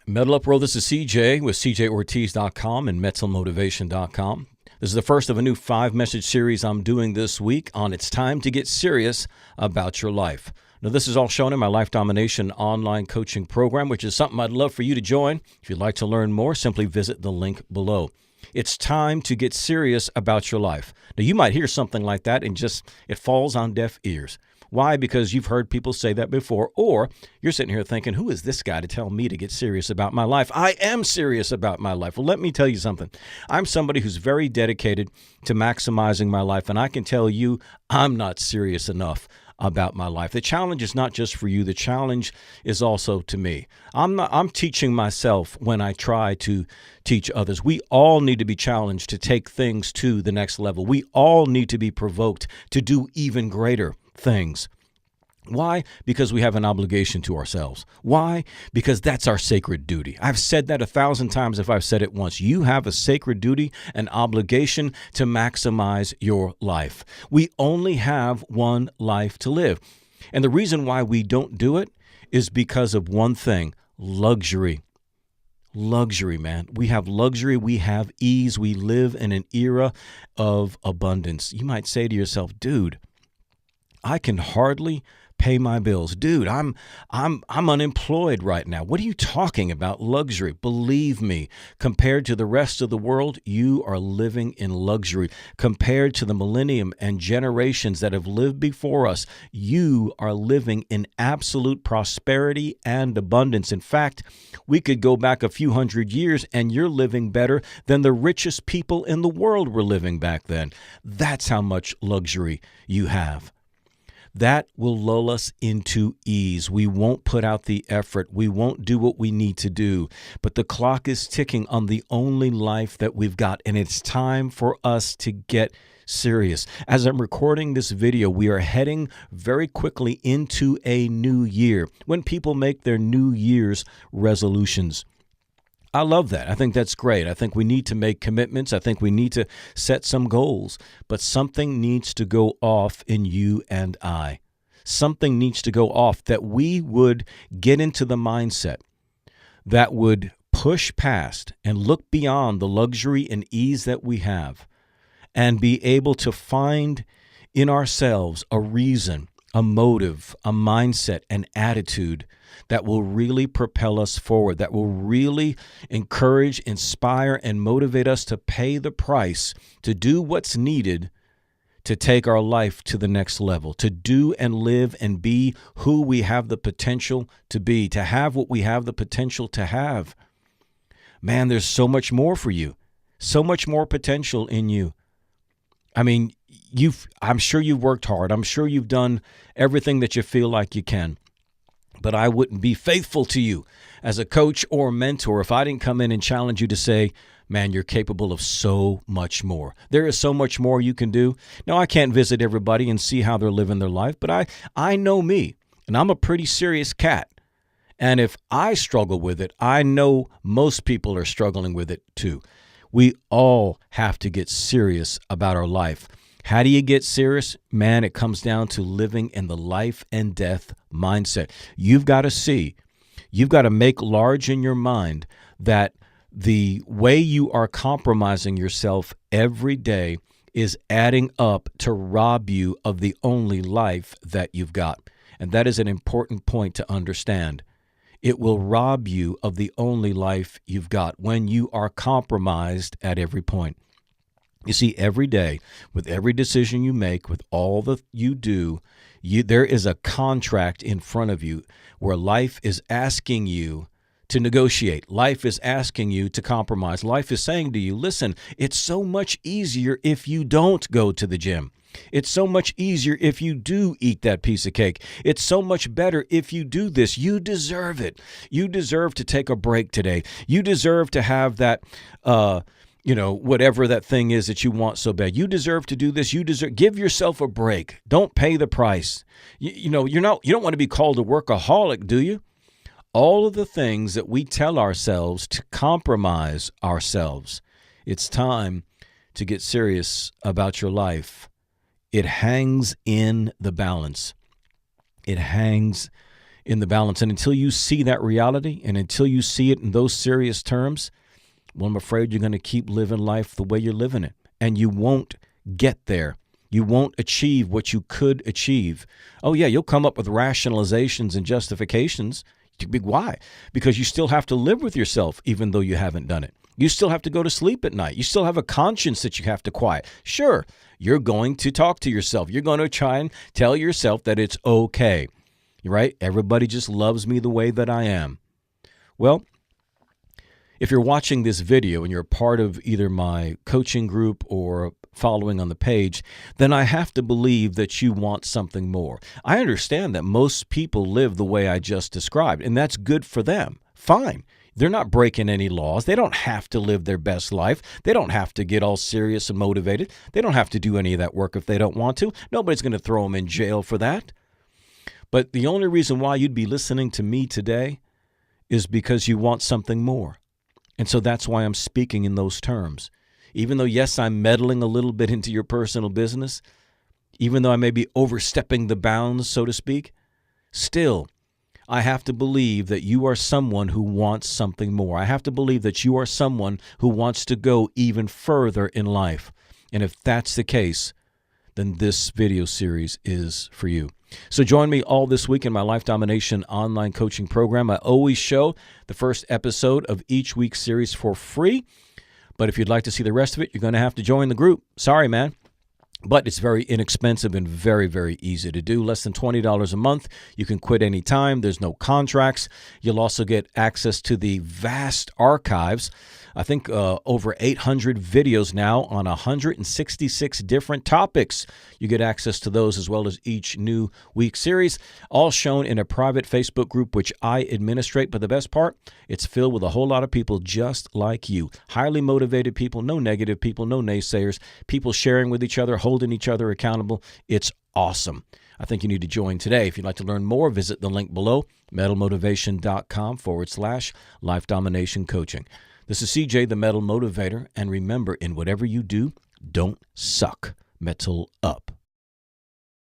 Metal Up World, this is CJ with CJOrtiz.com and MentalMotivation.com. This is the first of a new 5-message series I'm doing this week on It's Time to Get Serious About Your Life. Now, this is all shown in my Life Domination online coaching program, which is something I'd love for you to join. If you'd like to learn more, simply visit the link below. It's time to get serious about your life. Now, you might hear something like that and it falls on deaf ears. Why? Because you've heard people say that before, or you're sitting here thinking, who is this guy to tell me to get serious about my life? I am serious about my life. Well, let me tell you something. I'm somebody who's very dedicated to maximizing my life, and I can tell you I'm not serious enough about my life. The challenge is not just for you. The challenge is also to me. I'm teaching myself when I try to teach others. We all need to be challenged to take things to the next level. We all need to be provoked to do even greater things. Why? Because we have an obligation to ourselves. Why? Because that's our sacred duty. I've said that 1,000 times if I've said it once. You have a sacred duty, an obligation to maximize your life. We only have one life to live. And the reason why we don't do it is because of one thing: luxury. Luxury, man. We have luxury. We have ease. We live in an era of abundance. You might say to yourself, dude, I can hardly pay my bills. Dude, I'm unemployed right now. What are you talking about? Luxury. Believe me, compared to the rest of the world, you are living in luxury. Compared to the millennium and generations that have lived before us, you are living in absolute prosperity and abundance. In fact, we could go back a few hundred years and you're living better than the richest people in the world were living back then. That's how much luxury you have. That will lull us into ease. We won't put out the effort. We won't do what we need to do. But the clock is ticking on the only life that we've got, and it's time for us to get serious. As I'm recording this video, we are heading very quickly into a new year, when people make their New Year's resolutions. I love that. I think that's great. I think we need to make commitments. I think we need to set some goals. But something needs to go off in you and I. Something needs to go off that we would get into the mindset that would push past and look beyond the luxury and ease that we have and be able to find in ourselves a reason, a motive, a mindset, an attitude that will really propel us forward, that will really encourage, inspire, and motivate us to pay the price, to do what's needed to take our life to the next level, to do and live and be who we have the potential to be, to have what we have the potential to have. Man, there's so much more for you, so much more potential in you. I mean, I'm sure you've worked hard. I'm sure you've done everything that you feel like you can. But I wouldn't be faithful to you as a coach or mentor if I didn't come in and challenge you to say, man, you're capable of so much more. There is so much more you can do. Now, I can't visit everybody and see how they're living their life, but I know me, and I'm a pretty serious cat. And if I struggle with it, I know most people are struggling with it too. We all have to get serious about our life. How do you get serious? Man, it comes down to living in the life and death mindset. You've got to make large in your mind that the way you are compromising yourself every day is adding up to rob you of the only life that you've got. And that is an important point to understand. It will rob you of the only life you've got when you are compromised at every point. You see, every day, with every decision you make, with all that you do, there is a contract in front of you where life is asking you to negotiate. Life is asking you to compromise. Life is saying to you, listen, it's so much easier if you don't go to the gym. It's so much easier if you do eat that piece of cake. It's so much better if you do this. You deserve it. You deserve to take a break today. You deserve to have that whatever that thing is that you want so bad. You deserve to do this. Give yourself a break. Don't pay the price. You don't want to be called a workaholic, do you? All of the things that we tell ourselves to compromise ourselves. It's time to get serious about your life. It hangs in the balance. It hangs in the balance. And until you see that reality and until you see it in those serious terms, well, I'm afraid you're going to keep living life the way you're living it. And you won't get there. You won't achieve what you could achieve. Oh, yeah, you'll come up with rationalizations and justifications. Why? Because you still have to live with yourself even though you haven't done it. You still have to go to sleep at night. You still have a conscience that you have to quiet. Sure, you're going to talk to yourself. You're going to try and tell yourself that it's okay, right? Everybody just loves me the way that I am. Well, if you're watching this video and you're part of either my coaching group or following on the page, then I have to believe that you want something more. I understand that most people live the way I just described, and that's good for them. Fine. They're not breaking any laws. They don't have to live their best life. They don't have to get all serious and motivated. They don't have to do any of that work if they don't want to. Nobody's going to throw them in jail for that. But the only reason why you'd be listening to me today is because you want something more. And so that's why I'm speaking in those terms. Even though, yes, I'm meddling a little bit into your personal business, even though I may be overstepping the bounds, so to speak, still, I have to believe that you are someone who wants something more. I have to believe that you are someone who wants to go even further in life. And if that's the case, then this video series is for you. So join me all this week in my Life Domination online coaching program. I always show the first episode of each week's series for free. But if you'd like to see the rest of it, you're going to have to join the group. Sorry, man. But it's very inexpensive and very, very easy to do. Less than $20 a month. You can quit anytime. There's no contracts. You'll also get access to the vast archives. I think over 800 videos now on 166 different topics. You get access to those as well as each new week series, all shown in a private Facebook group, which I administrate. But the best part, it's filled with a whole lot of people just like you. Highly motivated people, no negative people, no naysayers, people sharing with each other, holding each other accountable. It's awesome. I think you need to join today. If you'd like to learn more, visit the link below, metalmotivation.com/Life Domination Coaching. This is CJ, the Metal Motivator, and remember, in whatever you do, don't suck. Metal up.